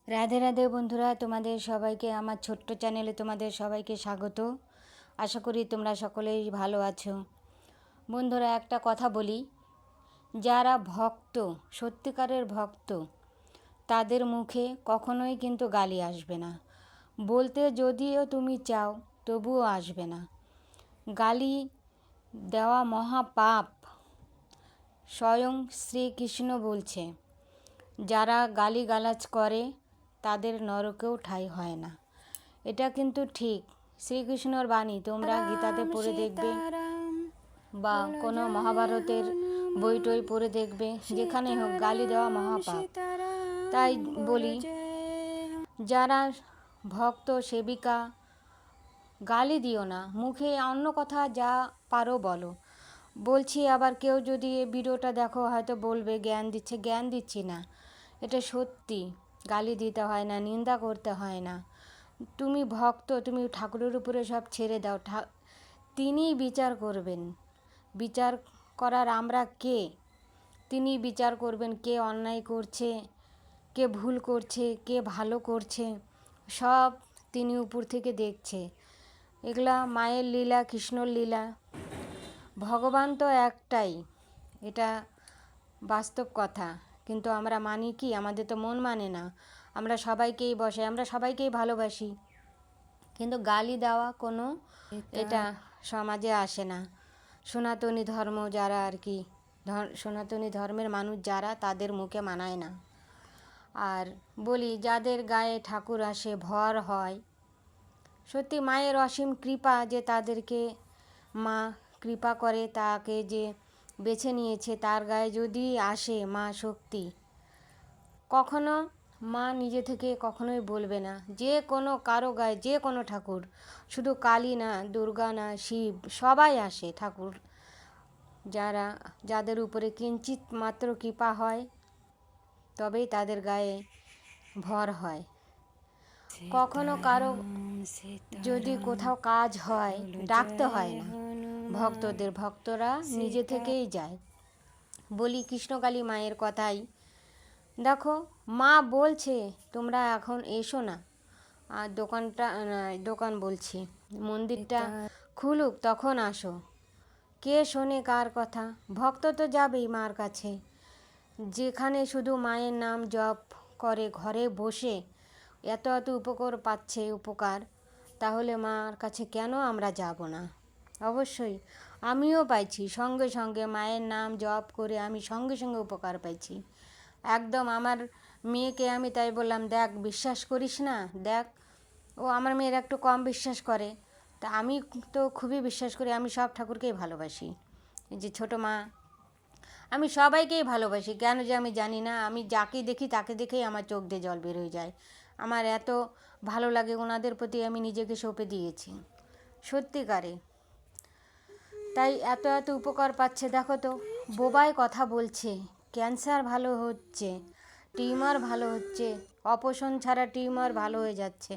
রাধে রাধে বন্ধুরা, তোমাদের সবাইকে আমার ছোট্ট চ্যানেলে তোমাদের সবাইকে স্বাগত। আশা করি তোমরা সকলেই ভালো আছো। বন্ধুরা, একটা কথা বলি, যারা ভক্ত, সত্যিকারের ভক্ত, তাদের মুখে কখনোই কিন্তু গালি আসবে না। বলতে যদিও তুমি চাও তবুও আসবে না। গালি দেওয়া মহাপাপ। স্বয়ং শ্রীকৃষ্ণ বলছে, যারা গালিগালাজ করে তাদের নরকেও ঠাঁই হয় না। এটা কিন্তু ঠিক, শ্রীকৃষ্ণর বাণী। তোমরা গীতাতে পড়ে দেখবে বা কোনো মহাভারতের বই টই পড়ে দেখবে, যেখানে হোক গালি দেওয়া মহাপাপ। তাই বলি, যারা ভক্ত সেবিকা, গালি দিও না, মুখে অন্য কথা যা পারো বলো। বলছি, আবার কেউ যদি এই ভিডিওটা দেখো হয়তো বলবে জ্ঞান দিচ্ছে। জ্ঞান দিচ্ছি না, এটা সত্যি। গালি দিতে হয় না, নিন্দা করতে হয় না। তুমি ভক্ত, তুমি ঠাকুরের উপরে সব ছেড়ে দাও। তিনিই বিচার করবেন। বিচার করার আমরা কে? তিনি বিচার করবেন কে অন্যায় করছে, কে ভুল করছে, কে ভালো করছে, সব তিনি উপর থেকে দেখছে। এগুলা মায়ের লীলা, কৃষ্ণর লীলা। ভগবান তো একটাই, এটা বাস্তব কথা। কিন্তু আমরা মানি কি? আমাদের তো মন মানে না। আমরা সবাইকেই বসে, আমরা সবাইকেই ভালোবাসি, কিন্তু গালি দেওয়া কোনো এটা সমাজে আসে না। সনাতনী ধর্ম যারা আর কি, সনাতনী ধর্মের মানুষ যারা, তাদের মুখে মানায় না। আর বলি, যাদের গায়ে ঠাকুর আসে, ভর হয়, সত্যি মায়ের অসীম কৃপা যে তাদেরকে মা কৃপা করে, তাকে যে বেছে নিয়েছে, তার গায়ে যদি আসে মা শক্তি, কখনো মা নিজে থেকে কখনোই বলবে না। যে কোনো কারো গায়ে যে কোনো ঠাকুর, শুধু কালী না, দুর্গা না, শিব, সবাই আসে ঠাকুর। যাদের উপরে কিঞ্চিত মাত্র কৃপা হয়, তবেই তাদের গায়ে ভর হয়। কখনো কারো যদি কোথাও কাজ হয়, ডাকতে হয় না ভক্তদের, ভক্তরা নিজে থেকেই যায়। বলি কৃষ্ণকালী মায়ের কথাই, দেখো মা বলছে তোমরা এখন এসো না, আর দোকান বলছি, মন্দিরটা খুলুক তখন আসো। কে শোনে কার কথা? ভক্ত তো যাবেই মার কাছে। যেখানে শুধু মায়ের নাম জপ করে ঘরে বসে এত এত উপকার পাচ্ছে, উপকার, তাহলে মার কাছে কেন আমরা যাব না? অবশ্যই আমিও পাইছি, সঙ্গে সঙ্গে মায়ের নাম জপ করে আমি সঙ্গে সঙ্গে উপকার পাইছি। একদম আমার মেয়েকে আমি তাই বললাম, দেখ বিশ্বাস করিস না, দেখ। ও আমার মেয়ের একটু কম বিশ্বাস করে, তা আমি তো খুবই বিশ্বাস করি। আমি সব ঠাকুরকেই ভালোবাসি, এই যে ছোটো মা, আমি সবাইকেই ভালোবাসি। কেন যে আমি জানি না, আমি যাকে দেখি তাকে দেখেই আমার চোখ দিয়ে জল বের হয়ে যায়। আমার এত ভালো লাগে, ওনাদের প্রতি আমি নিজেকে সঁপে দিয়েছি সত্যিকারে। তাই এত এত উপকার পাচ্ছে। দেখো তো, বোবায় কথা বলছে, ক্যান্সার ভালো হচ্ছে, টিউমার ভালো হচ্ছে, অপারেশন ছাড়া টিউমার ভালো হয়ে যাচ্ছে।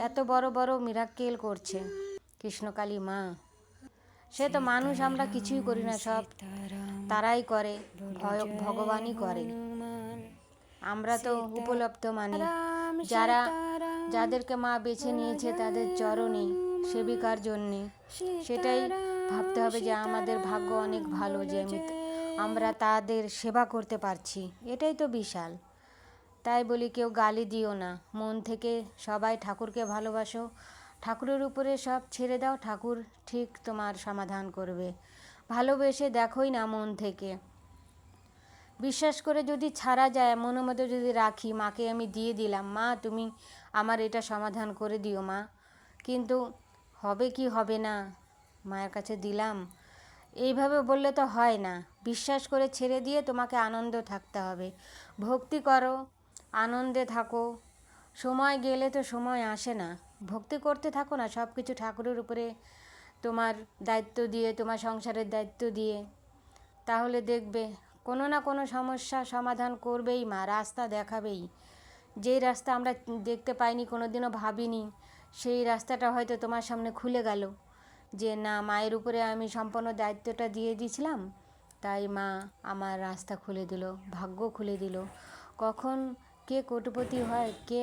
এত বড় বড় মিরাক্কেল করছে কৃষ্ণকালী মা। সে তো মানুষ, আমরা কিছুই করি না, সব তারাই করে, ভগবানই করে। আমরা তো উপলব্ধ মানি। যাদেরকে মা বেছে নিয়েছে তাদের চরণে সেবিকার জন্যে, সেটাই ভাবতে হবে যে আমাদের ভাগ্য অনেক ভালো যে আমরা তাদের সেবা করতে পারছি, এটাই তো বিশাল। তাই বলি, কেউ গালি দিও না, মন থেকে সবাই ঠাকুরকে ভালোবাসো, ঠাকুরের উপরে সব ছেড়ে দাও, ঠাকুর ঠিক তোমার সমাধান করবে। ভালোবেসে দেখোই না মন থেকে, বিশ্বাস করে যদি ছাড়া যায়, মনের মধ্যে যদি রাখি, মাকে আমি দিয়ে দিলাম, মা তুমি আমার এটা সমাধান করে দিও মা, কিন্তু হবে কি হবে না, মায়ের কাছে দিলাম, এইভাবে বললে তো হয় না। বিশ্বাস করে ছেড়ে দিয়ে তোমাকে আনন্দ থাকতে হবে। ভক্তি করো, আনন্দে থাকো। সময় গেলে তো সময় আসে না, ভক্তি করতে থাকো না, সব কিছু ঠাকুরের উপরে তোমার দায়িত্ব দিয়ে, তোমার সংসারের দায়িত্ব দিয়ে, তাহলে দেখবে কোনো না কোনো সমস্যা সমাধান করবেই মা, রাস্তা দেখাবেই। যেই রাস্তা আমরা দেখতে পাইনি, কোনো দিনও ভাবিনি, সেই রাস্তাটা হয়তো তোমার সামনে খুলে গেল, যে না, মায়ের উপরে আমি সম্পূর্ণ দায়িত্বটা দিয়ে দিয়েছিলাম, তাই মা আমার রাস্তা খুলে দিল, ভাগ্য খুলে দিল। কখন কে কোটিপতি হয়, কে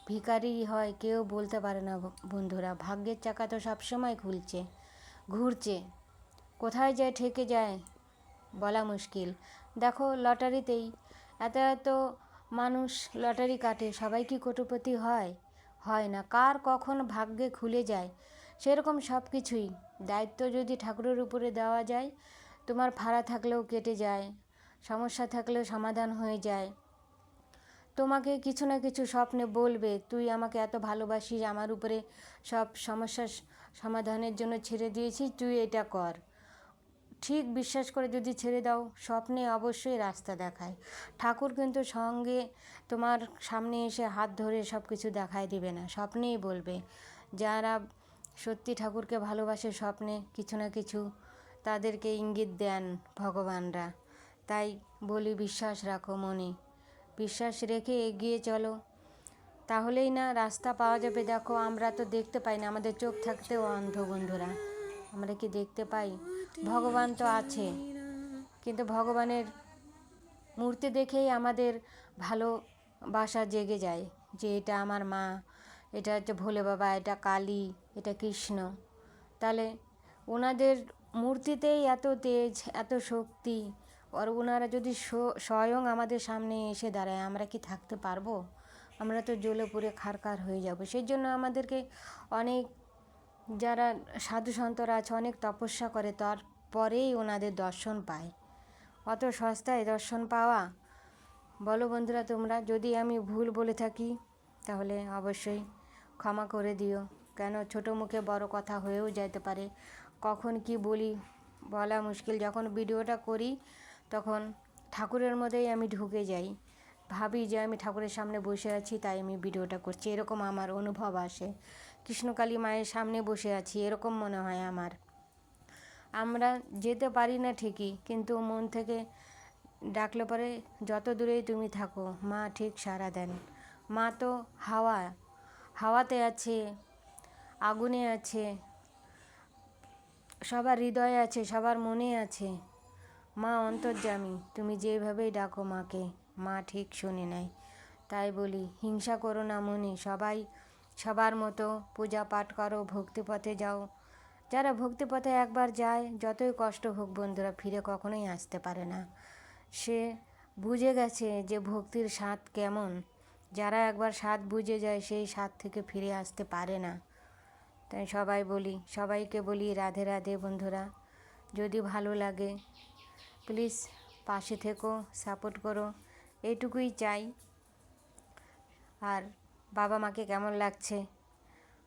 ভিখারি হয়, কেউ বলতে পারে না বন্ধুরা। ভাগ্যের চাকা তো সবসময় ঘুরছে, কোথায় যায় ঠেকে যায় বলা মুশকিল। দেখো লটারিতেই এত এত মানুষ লটারি কাটে, সবাই কি কোটিপতি হয়? হয় না। কার কখন ভাগ্যে খুলে যায়, সেরকম সব কিছুই দায়িত্ব যদি ঠাকুরের উপরে দেওয়া যায়, তোমার ফাড়া থাকলেও কেটে যায়, সমস্যা থাকলেও সমাধান হয়ে যায়। তোমাকে কিছু না কিছু স্বপ্নে বলবে, তুই আমাকে এত ভালোবাসিস, আমার উপরে সব সমস্যার সমাধানের জন্য ছেড়ে দিয়েছিস, তুই এটা কর। ঠিক বিশ্বাস করে যদি ছেড়ে দাও, স্বপ্নে অবশ্যই রাস্তা দেখায় ঠাকুর, কিন্তু সঙ্গে তোমার সামনে এসে হাত ধরে সব কিছু দেখায় দিবে না, স্বপ্নেই বলবে। যারা সত্যি ঠাকুরকে ভালোবাসে, স্বপ্নে কিছু না কিছু তাদেরকে ইঙ্গিত দেন ভগবানরা। তাই বলি, বিশ্বাস রাখো মনে, বিশ্বাস রেখে এগিয়ে চলো, তাহলেই না রাস্তা পাওয়া যাবে। দেখো আমরা তো দেখতে পাই না, আমাদের চোখ থাকতেও অন্ধ বন্ধুরা, আমরা কি দেখতে পাই? ভগবান তো আছে, কিন্তু ভগবানের মূর্তি দেখেই আমাদের ভালোবাসা জেগে যায়, যে এটা আমার মা, এটা হচ্ছে ভোলে বাবা, এটা কালী, এটা কৃষ্ণ। তাহলে ওনাদের মূর্তিতেই এত তেজ, এত শক্তি, আর ওনারা যদি স্বয়ং আমাদের সামনে এসে দাঁড়ায়, আমরা কি থাকতে পারবো? আমরা তো জ্বলে পুড়ে খারকার হয়ে যাব। সেই জন্য আমাদেরকে অনেক, যারা সাধু সন্তরা আছে, অনেক তপস্যা করে, তারপরেই ওনাদের দর্শন পায়। অত সস্তায় দর্শন পাওয়া? বলো বন্ধুরা তোমরা। যদি আমি ভুল বলে থাকি তাহলে অবশ্যই ক্ষমা করে দিও, কেন ছোটো মুখে বড় কথা হয়েও যেতে পারে। কখন কি বলি বলা মুশকিল। যখন ভিডিওটা করি তখন ঠাকুরের মধ্যেই আমি ঢুকে যাই, ভাবি যে আমি ঠাকুরের সামনে বসে আছি, তাই আমি ভিডিওটা করছি, এরকম আমার অনুভব আসে। কৃষ্ণকালী মায়ের সামনে বসে আছি, এরকম মনে হয় আমার। আমরা যেতে পারি না ঠিকই, কিন্তু মন থেকে ডাকলে পরে যত দূরেই তুমি থাকো, মা ঠিক সাড়া দেন। মা তো হাওয়াতে আছে, আগুনে আছে, সবার হৃদয়ে আছে, সবার মনে আছে। মা অন্তর্যামী, তুমি যেভাবেই ডাকো মাকে, মা ঠিক শুনে নেয়। তাই বলি, হিংসা করো না মনে, সবাই সবার মতো পূজা পাঠ করো, ভক্তিপথে যাও। যারা ভক্তিপথে একবার যায়, যতই কষ্ট হোক বন্ধুরা, ফিরে কখনোই আসতে পারে না। সে বুঝে গেছে যে ভক্তির স্বাদ কেমন। যারা একবার স্বাদ বুঝে যায়, সেই স্বাদ থেকে ফিরে আসতে পারে না। তাই সবাইকে বলি রাধে রাধে বন্ধুরা। যদি ভালো লাগে প্লিজ পাশে থেকো, সাপোর্ট করো, এইটুকুই চাই। আর বাবা মাকে কেমন লাগছে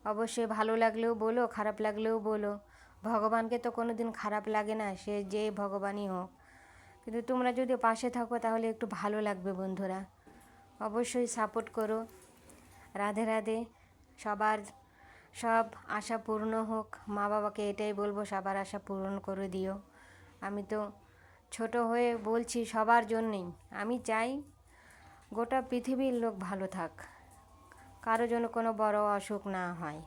অবশ্যই ভালো লাগলেও বলো, খারাপ লাগলেও বলো। ভগবানকে তো কোনো দিন খারাপ লাগে না, সে যে ভগবানই হোক। কিন্তু তোমরা যদি পাশে থাকো তাহলে একটু ভালো লাগবে বন্ধুরা। অবশ্যই সাপোর্ট করো। রাধে রাধে। সবার সব আশা পূর্ণ হোক। মা বাবাকে এটাই বলবো, সবার আশা পূরণ করে দিও। আমি তো ছোট হয়ে বলছি সবার জন্যেই, আমি চাই গোটা পৃথিবীর লোক ভালো থাক, কারো জন্য কোনো বড় অসুখ না হয়।